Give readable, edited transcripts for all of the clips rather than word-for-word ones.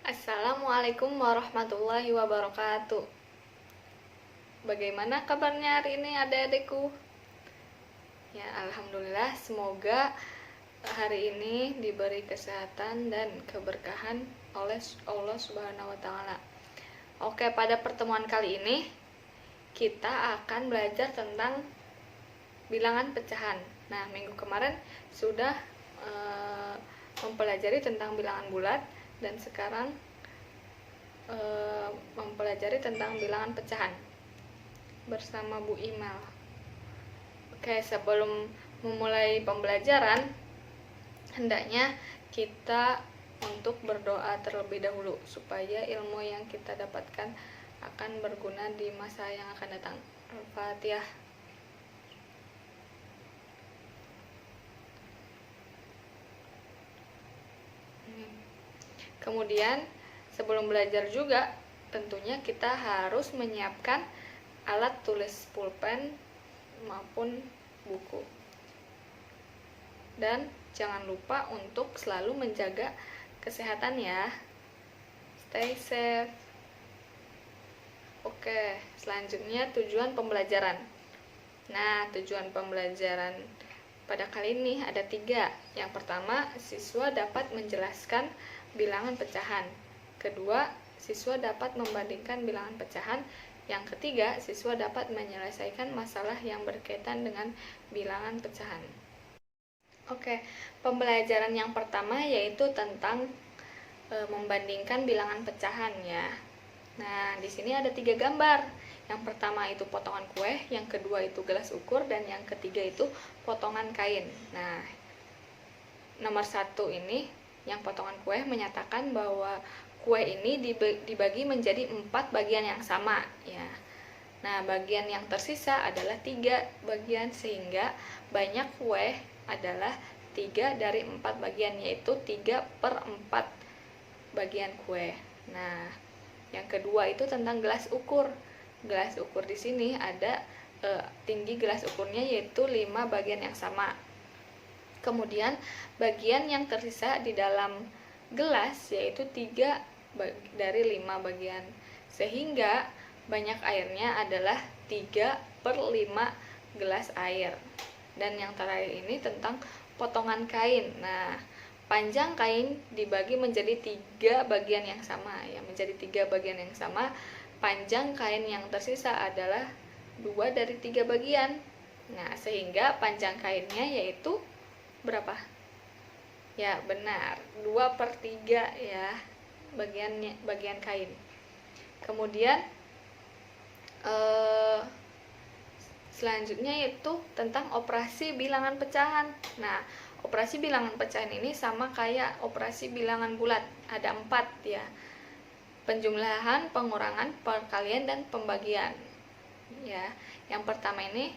Assalamualaikum warahmatullahi wabarakatuh. Bagaimana kabarnya hari ini adik-adikku? Ya, alhamdulillah, semoga hari ini diberi kesehatan dan keberkahan oleh Allah Subhanahu wa taala. Oke, pada pertemuan kali ini kita akan belajar tentang bilangan pecahan. Nah, minggu kemarin sudah mempelajari tentang bilangan bulat dan sekarang mempelajari tentang bilangan pecahan bersama Bu Imal. Oke, sebelum memulai pembelajaran, hendaknya kita untuk berdoa terlebih dahulu supaya ilmu yang kita dapatkan akan berguna di masa yang akan datang. Al-Fatihah. Kemudian sebelum belajar juga tentunya kita harus menyiapkan alat tulis pulpen maupun buku. Dan jangan lupa untuk selalu menjaga kesehatan ya. Stay safe. Oke, selanjutnya tujuan pembelajaran. Nah, tujuan pembelajaran pada kali ini ada 3. Yang pertama, siswa dapat menjelaskan bilangan pecahan. Kedua, siswa dapat membandingkan bilangan pecahan. Yang ketiga, siswa dapat menyelesaikan masalah yang berkaitan dengan bilangan pecahan. Oke, pembelajaran yang pertama yaitu tentang membandingkan bilangan pecahan ya. Nah, di sini ada 3 gambar. Yang pertama itu potongan kue, yang kedua itu gelas ukur, dan yang ketiga itu potongan kain. Nah, nomor 1 ini yang potongan kue menyatakan bahwa kue ini dibagi menjadi 4 bagian yang sama ya. Nah, bagian yang tersisa adalah 3 bagian sehingga banyak kue adalah 3 dari 4 bagian, yaitu 3/4 bagian kue. Nah, yang kedua itu tentang gelas ukur. Gelas ukur di sini ada tinggi gelas ukurnya yaitu 5 bagian yang sama. Kemudian bagian yang tersisa di dalam gelas yaitu 3 dari 5 bagian, sehingga banyak airnya adalah 3/5 gelas air. Dan yang terakhir ini tentang potongan kain. Nah, panjang kain dibagi menjadi 3 bagian yang sama ya, menjadi 3 bagian yang sama. Panjang kain yang tersisa adalah 2 dari 3 bagian. Nah, sehingga panjang kainnya yaitu berapa? Ya, benar, 2/3 ya bagian kain. Kemudian selanjutnya yaitu tentang operasi bilangan pecahan. Nah, operasi bilangan pecahan ini sama kayak operasi bilangan bulat, ada 4 ya. Penjumlahan, pengurangan, perkalian, dan pembagian ya. Yang pertama ini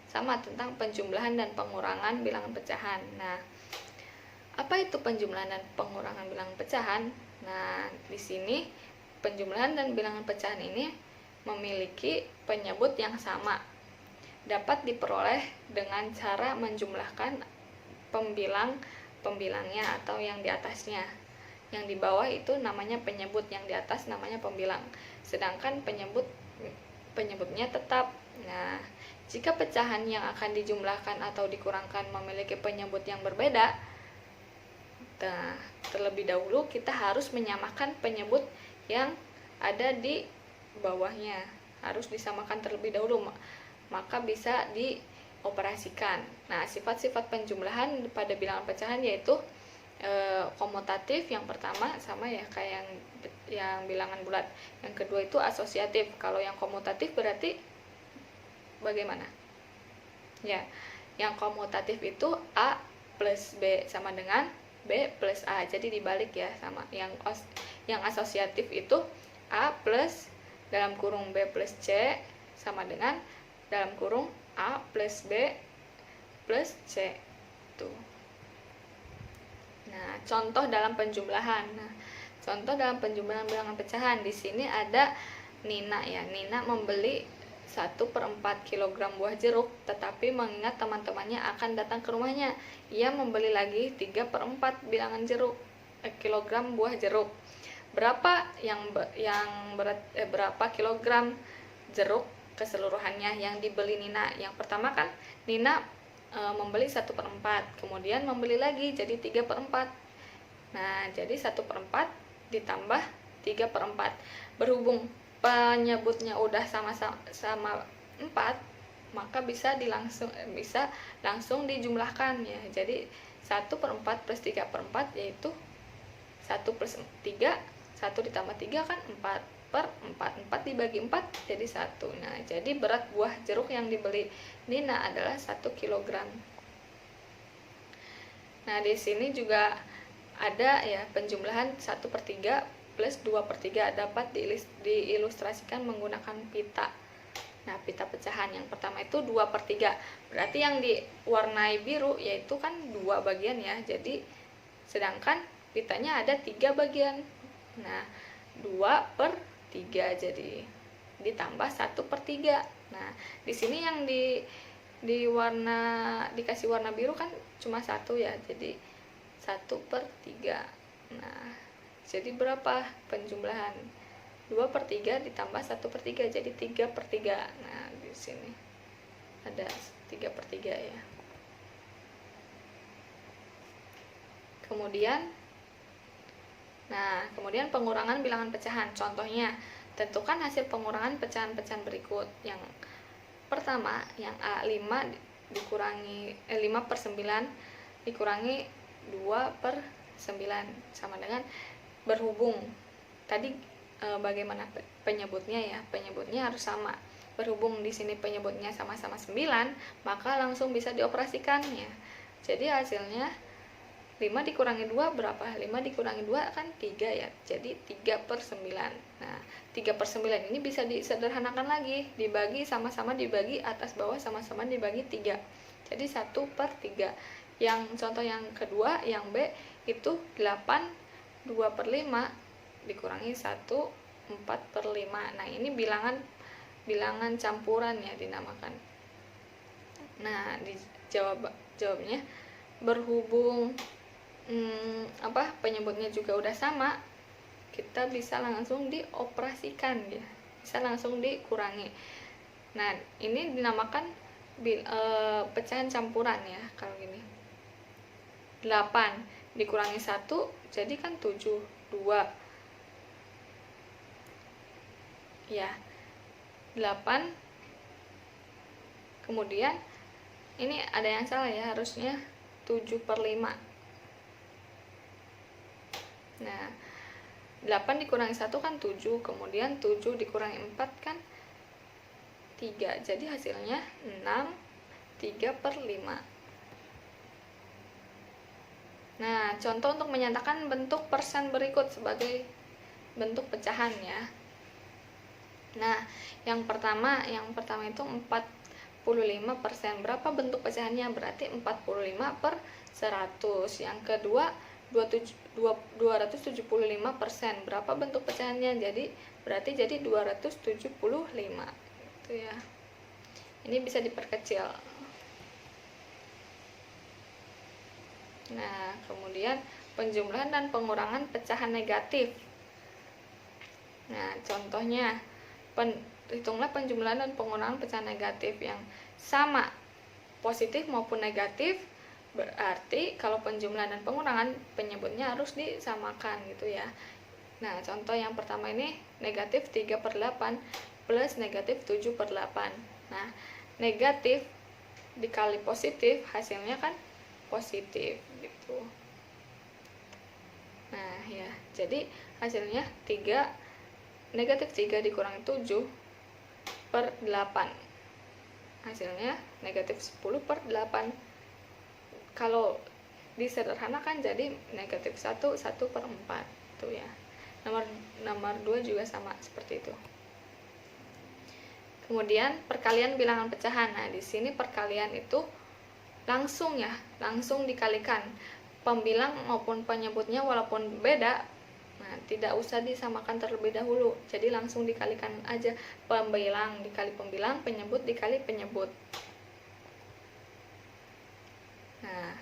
sama tentang penjumlahan dan pengurangan bilangan pecahan. Nah, apa itu penjumlahan dan pengurangan bilangan pecahan? Nah, di sini penjumlahan dan bilangan pecahan ini memiliki penyebut yang sama. Dapat diperoleh dengan cara menjumlahkan pembilangnya atau yang di atasnya. Yang di bawah itu namanya penyebut, yang di atas namanya pembilang. Sedangkan penyebutnya tetap. Nah, jika pecahan yang akan dijumlahkan atau dikurangkan memiliki penyebut yang berbeda, nah, terlebih dahulu kita harus menyamakan penyebut yang ada di bawahnya. Harus disamakan terlebih dahulu, maka bisa dioperasikan. Nah, sifat-sifat penjumlahan pada bilangan pecahan yaitu komutatif yang pertama sama ya kayak yang bilangan bulat. Yang kedua itu asosiatif. Kalau yang komutatif berarti bagaimana? Ya, yang komutatif itu A plus B sama dengan B plus A. Jadi dibalik ya sama. Yang asosiatif itu A plus dalam kurung B plus C sama dengan dalam kurung A plus B plus C. Tuh. Nah, contoh dalam penjumlahan. Nah, contoh dalam penjumlahan bilangan pecahan di sini ada Nina ya. Nina membeli 1/4 kg buah jeruk, tetapi mengingat teman-temannya akan datang ke rumahnya, ia membeli lagi 3/4 bilangan kilogram buah jeruk. berapa kilogram jeruk keseluruhannya yang dibeli Nina. Yang pertama kan Nina membeli 1/4, kemudian membeli lagi jadi 3/4. Nah, jadi 1/4 ditambah 3/4. Berhubung penyebutnya udah sama 4, maka bisa langsung dijumlahkan ya. Jadi 1/4 plus 3/4 yaitu 1 plus 3, 1 ditambah 3 kan 4/4, 4 dibagi 4 jadi 1. Nah, jadi berat buah jeruk yang dibeli Nina adalah 1 kilogram. Nah, di sini juga ada ya penjumlahan 1/3 plus 2/3 dapat diilustrasikan menggunakan pita. Nah, pita pecahan yang pertama itu 2/3. Berarti yang diwarnai biru yaitu kan 2 bagian ya. Jadi sedangkan pitanya ada 3 bagian. Nah, 2/3 jadi ditambah 1/3. Nah, di sini yang dikasih warna biru kan cuma 1 ya. Jadi 1/3. Nah, jadi berapa penjumlahan? 2/3 ditambah 1/3 jadi 3/3. Nah, di sini ada 3/3 ya. Kemudian pengurangan bilangan pecahan. Contohnya, tentukan hasil pengurangan pecahan-pecahan berikut. Yang pertama, yang A, 5/9 dikurangi 2/9 sama dengan berhubung. Tadi bagaimana penyebutnya ya? Penyebutnya harus sama. Berhubung di sini penyebutnya sama-sama 9, maka langsung bisa dioperasikan ya. Jadi hasilnya 5 dikurangi 2 berapa? 5 dikurangi 2 kan 3 ya. Jadi 3/9. Nah, 3/9 ini bisa disederhanakan lagi. Dibagi sama-sama dibagi atas bawah sama-sama dibagi 3. Jadi 1/3. Yang contoh yang kedua, yang B itu 8 2/5 dikurangi 1 4/5. Nah, ini bilangan campuran ya dinamakan. Nah, jawabnya berhubung penyebutnya juga udah sama, kita bisa langsung dioperasikan ya. Bisa langsung dikurangi. Nah, ini dinamakan pecahan campuran ya kalau gini. 8 dikurangi 1 jadi kan 7, 2 ya, 8. Kemudian ini ada yang salah ya, harusnya 7/5. Nah, 8 dikurangi 1 kan 7, kemudian 7 dikurangi 4 kan 3, jadi hasilnya 6 3/5. Nah, contoh untuk menyatakan bentuk persen berikut sebagai bentuk pecahan ya. Nah, yang pertama itu 45%. Berapa bentuk pecahannya? Berarti 45/100. Yang kedua 275%. Berapa bentuk pecahannya? Berarti 275 gitu ya. Ini bisa diperkecil. Nah, kemudian penjumlahan dan pengurangan pecahan negatif. Nah, contohnya hitunglah penjumlahan dan pengurangan pecahan negatif yang sama, positif maupun negatif. Berarti kalau penjumlahan dan pengurangan penyebutnya harus disamakan gitu ya. Nah, contoh yang pertama ini negatif 3/8 plus negatif 7/8. Nah, negatif dikali positif hasilnya kan positif gitu. Nah ya, jadi hasilnya negatif 3 dikurangi 7/8, hasilnya negatif 10/8. Kalau disederhanakan jadi negatif 1/4 tuh ya. Nomor 2 juga sama seperti itu. Kemudian perkalian bilangan pecahan. Nah, di sini perkalian itu langsung dikalikan pembilang maupun penyebutnya walaupun beda. Nah, tidak usah disamakan terlebih dahulu, jadi langsung dikalikan aja. Pembilang dikali pembilang, penyebut dikali penyebut. Nah,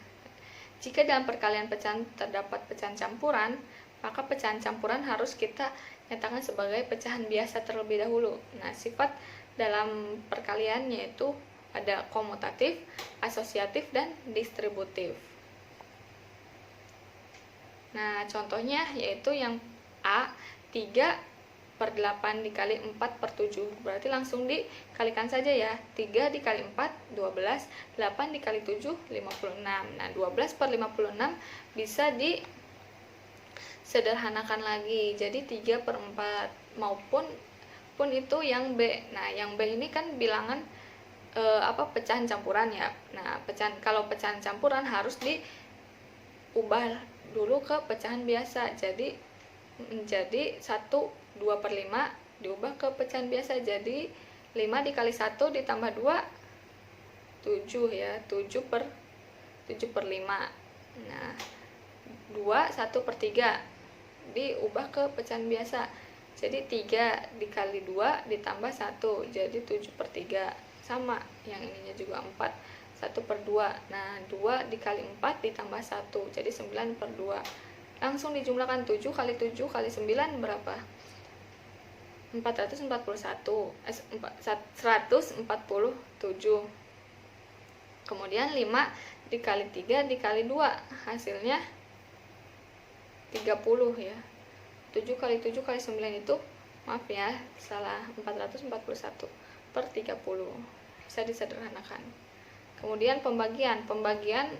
jika dalam perkalian pecahan terdapat pecahan campuran, maka pecahan campuran harus kita nyatakan sebagai pecahan biasa terlebih dahulu. Nah, sifat dalam perkalian yaitu ada komutatif, asosiatif, dan distributif. Nah, contohnya yaitu yang A, 3/8 dikali 4/7, berarti langsung dikalikan saja ya. 3 dikali 4, 12, 8 dikali 7, 56. Nah, 12/56 bisa disederhanakan lagi, jadi 3/4 maupun itu yang B. Nah, yang B ini kan bilangan pecahan campuran ya. Nah, kalau pecahan campuran harus diubah dulu ke pecahan biasa, jadi menjadi 1 2/5 diubah ke pecahan biasa, jadi 5 dikali 1 ditambah 2 7 ya, 7/5. Nah, 2 1/3 diubah ke pecahan biasa, jadi 3 dikali 2 ditambah 1 jadi 7/3. Sama yang ininya juga 4 1/2. Nah, 2 dikali 4 ditambah 1 jadi 9/2. Langsung dijumlahkan, 7 kali 7 kali 9 berapa? 147. Kemudian 5 dikali 3 dikali 2 hasilnya 30 ya. 7 kali 7 kali 9 itu, maaf ya, salah, 441/30. Bisa disederhanakan. Kemudian pembagian.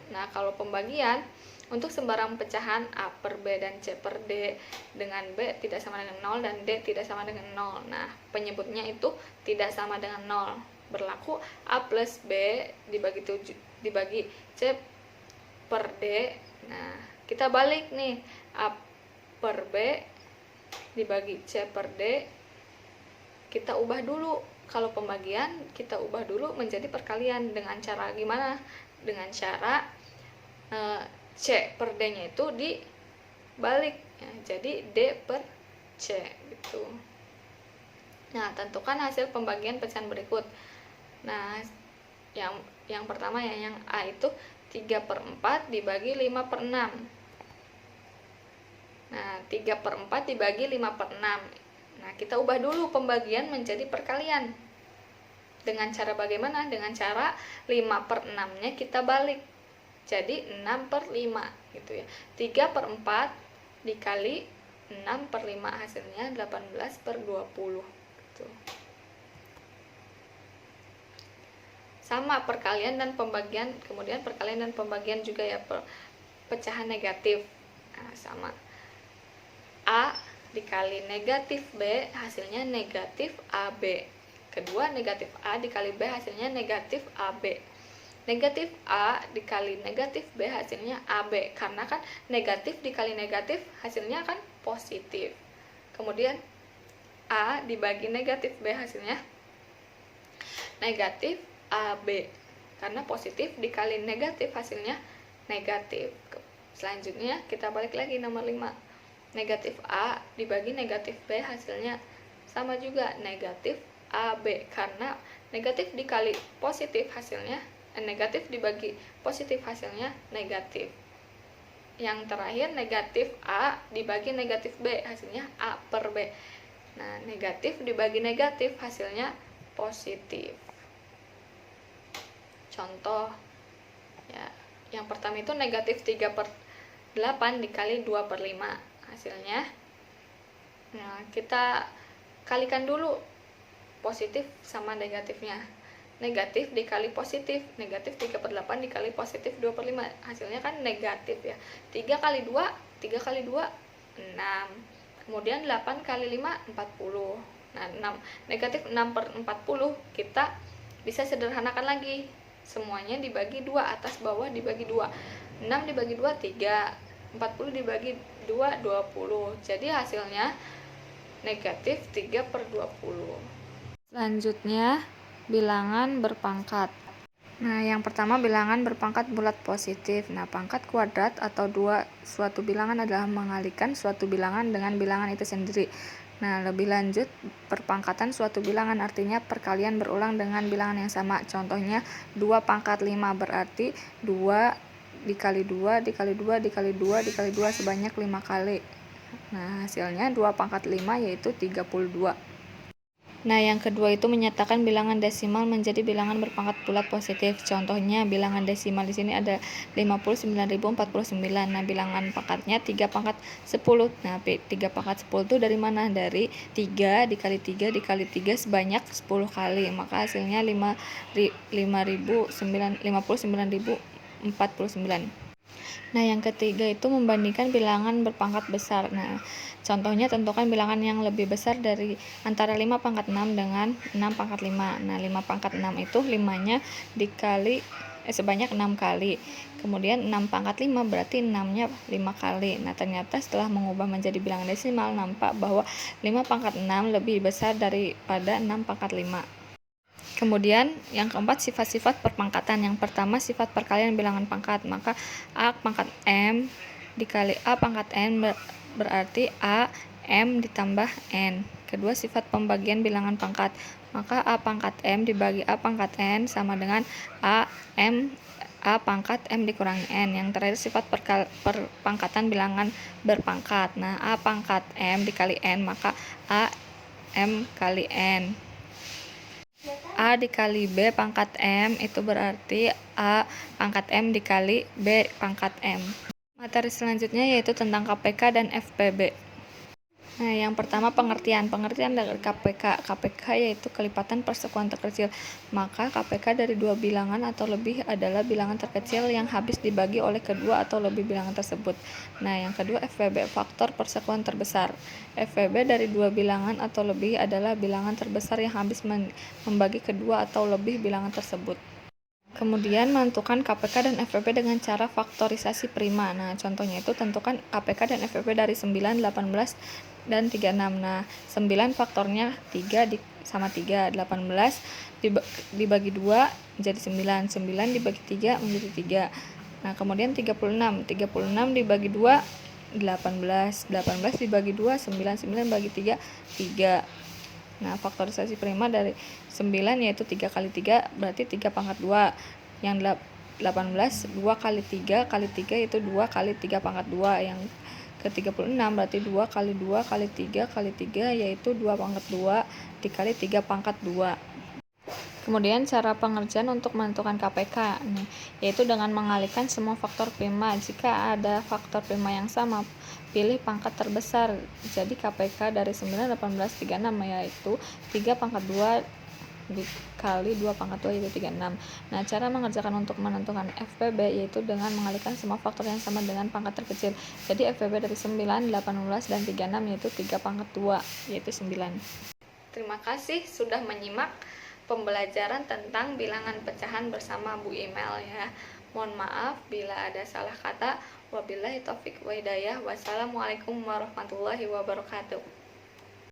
Nah, kalau pembagian untuk sembarang pecahan A per B dan C per D dengan B tidak sama dengan 0 dan D tidak sama dengan 0. Nah, penyebutnya itu tidak sama dengan 0. Berlaku A plus B dibagi C per D. Nah, kita balik nih, A per B dibagi C per D, kita ubah dulu. Kalau pembagian kita ubah dulu menjadi perkalian. Dengan cara gimana? Dengan cara C per D nya itu dibalik ya, jadi D per C gitu. Nah, tentukan hasil pembagian pecahan berikut. Nah, yang pertama ya, yang A itu 3/4 dibagi 5/6. Nah, 3/4 dibagi 5/6. Nah, kita ubah dulu pembagian menjadi perkalian. Dengan cara bagaimana? Dengan cara 5/6-nya kita balik. Jadi 6/5 gitu ya. 3/4 dikali 6/5 hasilnya 18/20 gitu. Sama perkalian dan pembagian, kemudian perkalian dan pembagian juga ya, pecahan negatif. Nah, sama. A dikali negatif B hasilnya negatif AB. Kedua, negatif A dikali B hasilnya negatif AB. Negatif A dikali negatif B hasilnya AB, karena kan negatif dikali negatif hasilnya kan positif. Kemudian A dibagi negatif B hasilnya negatif AB, karena positif dikali negatif hasilnya negatif. Selanjutnya kita balik lagi nomor 5. Negatif A dibagi negatif B hasilnya sama juga negatif AB, karena negatif dikali positif hasilnya negatif dibagi positif hasilnya negatif. Yang terakhir, negatif A dibagi negatif B hasilnya A per B. Nah, negatif dibagi negatif hasilnya positif. Contoh ya, yang pertama itu negatif 3/8 dikali 2/5 hasilnya. Nah, kita kalikan dulu positif sama negatifnya. Negatif dikali positif, negatif 3/8 dikali positif 2/5 hasilnya kan negatif ya. 3 kali 2 6. Kemudian 8 kali 5 40. Nah, negatif 6/40 kita bisa sederhanakan lagi. Semuanya dibagi 2, atas bawah dibagi 2. 6 dibagi 2 3, 40 dibagi 2 20. Jadi hasilnya negatif 3/20. Selanjutnya, bilangan berpangkat. Nah, yang pertama bilangan berpangkat bulat positif. Nah, pangkat kuadrat atau dua suatu bilangan adalah mengalikan suatu bilangan dengan bilangan itu sendiri. Nah, lebih lanjut, perpangkatan suatu bilangan artinya perkalian berulang dengan bilangan yang sama. Contohnya 2/5 berarti 2 dikali 2 dikali 2 dikali 2 dikali 2 sebanyak 5 kali. Nah, hasilnya 2 pangkat 5 yaitu 32. Nah, yang kedua itu menyatakan bilangan desimal menjadi bilangan berpangkat bulat positif. Contohnya, bilangan desimal di sini ada 59.049. Nah, bilangan pangkatnya 3 pangkat 10. Nah, 3 pangkat 10 itu dari mana? Dari 3 dikali 3 dikali 3 sebanyak 10 kali. Maka hasilnya 59.049. Nah, yang ketiga itu membandingkan bilangan berpangkat besar. Nah, contohnya tentukan bilangan yang lebih besar dari antara 5 pangkat 6 dengan 6 pangkat 5. Nah, 5 pangkat 6 itu 5-nya dikali sebanyak 6 kali. Kemudian 6 pangkat 5 berarti 6-nya 5 kali. Nah, ternyata setelah mengubah menjadi bilangan desimal, nampak bahwa 5 pangkat 6 lebih besar daripada 6 pangkat 5. Kemudian yang keempat, sifat-sifat perpangkatan. Yang pertama, sifat perkalian bilangan pangkat. Maka A pangkat M dikali A pangkat N berarti A M ditambah N. Kedua, sifat pembagian bilangan pangkat. Maka A pangkat M dibagi A pangkat N sama dengan A pangkat M dikurangi N. Yang terakhir, sifat perpangkatan bilangan berpangkat. Nah, A pangkat M dikali N, maka A M kali N. A dikali B pangkat M itu berarti A pangkat M dikali B pangkat M. Materi selanjutnya yaitu tentang KPK dan FPB. Nah, yang pertama pengertian dari KPK. KPK yaitu kelipatan persekutuan terkecil. Maka KPK dari dua bilangan atau lebih adalah bilangan terkecil yang habis dibagi oleh kedua atau lebih bilangan tersebut. Nah, yang kedua FPB, faktor persekutuan terbesar. FPB dari dua bilangan atau lebih adalah bilangan terbesar yang habis membagi kedua atau lebih bilangan tersebut. Kemudian menentukan KPK dan FPB dengan cara faktorisasi prima. Nah, contohnya itu tentukan KPK dan FPB dari 9, 18, dan 36. Nah, 9 faktornya 3 sama 3, 18 dibagi 2 jadi 9, 9 dibagi 3 menjadi 3. Nah, kemudian 36 dibagi 2 18, 18 dibagi 2 9, 9 bagi 3 3. Nah, faktorisasi prima dari 9 yaitu 3 kali 3 berarti 3 pangkat 2. Yang 18 2 kali 3 kali 3 itu 2 kali 3 pangkat 2. Yang ke-36 berarti 2 kali 2 kali 3 kali 3 yaitu 2 pangkat 2 dikali 3 pangkat 2. Kemudian cara pengerjaan untuk menentukan KPK, yaitu dengan mengalihkan semua faktor prima. Jika ada faktor prima yang sama, pilih pangkat terbesar. Jadi KPK dari 9, 18, 36 yaitu 3 pangkat 2 dikali 2 pangkat 2 yaitu 36. Nah, cara mengerjakan untuk menentukan FPB yaitu dengan mengalihkan semua faktor yang sama dengan pangkat terkecil. Jadi FPB dari 9, 18, dan 36 yaitu 3 pangkat 2 yaitu 9. Terima kasih sudah menyimak pembelajaran tentang bilangan pecahan bersama Bu Imel ya. Mohon maaf bila ada salah kata. Wabillahi taufik wa hidayah. Wassalamualaikum warahmatullahi wabarakatuh.